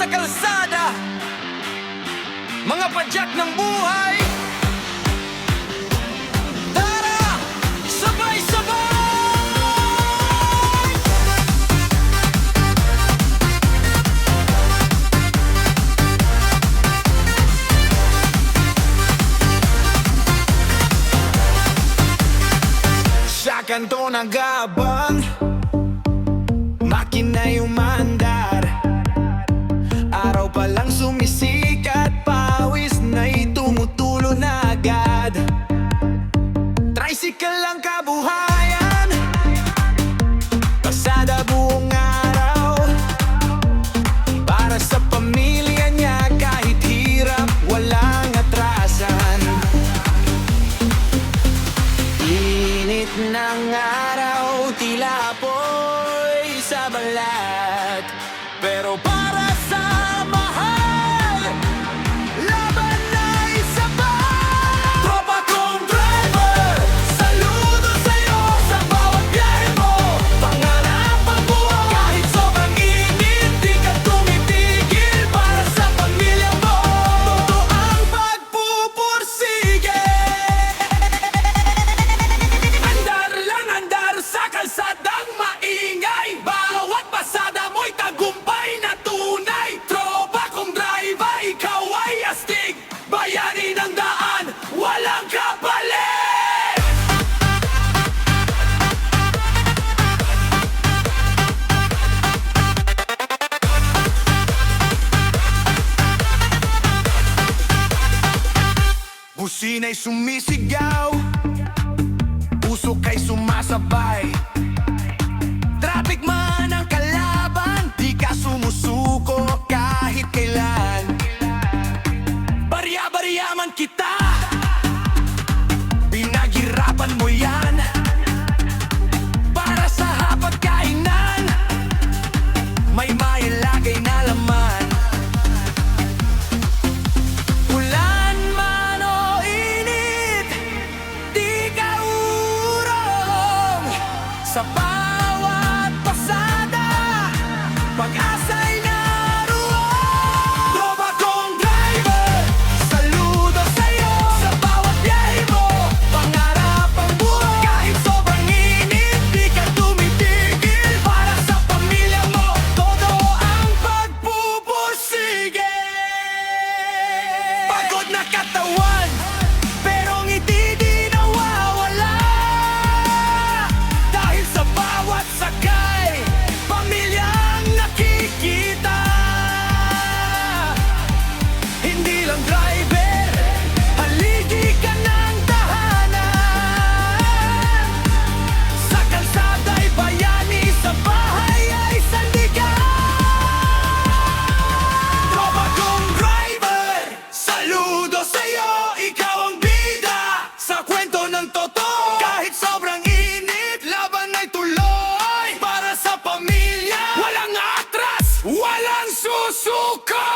sa kalsada, mga padyak ng buhay. Tara, sabay-sabay! Sa kanto nag-aabang, makina'y umandar. Araw pa lang sumisikat, pawis na'y tumutulo na agad. Tricycle lang kabuhayan, pasada buong araw. Para sa pamilya niya kahit hirap, walang atrasan. Init ng araw, tila apoy sa balat. Pero para sa mahal, laban ay sapat. Tropa kong driver, saludo sa'yo sa bawat biyahe mo. Pangarap ang buhay, kahit sobrang init, di ka tumitigil para sa pamilya mo. Totoo ang pagpupursige. Andar lang andar sa kalsadang maingay, bawat pasada mo'y tagumpay na tunay. Tropa kong driver, ikaw ay astig, bayani ng daan, walang kapalit. Busina'y sumisigaw, puso kay sumasabay. Traffic man ang kalaban, di ka sumusuko kahit kailan. Barya-barya man kita, pinaghirapan mo yan. Para sa hapagkainan, may mailagay na laman. Ulan man o init, di ka urong. Sa bawat pasada, pag-asa'y naroon. Tropa kong driver, saludo sa'yo sa bawat biyahe mo. Pangarap ang buhay, kahit sobrang init, di ka tumitigil para sa pamilya mo. Todo ang pagpupursige. Pagod na katawan, pero ngiti di nawawala. Dahil sa bawat sakay, pamilyang nakikita. Hindi lang driver, haligi ka ng tahanan. Sa kalsada'y bayani, sa bahay ay sandigan. Tropa kong driver, saludo sa'yo, ikaw ang bida. Sa kwento ng totoo, kahit sobrang init, laban ay tuloy. Para sa pamilya, walang atras, walang susuko.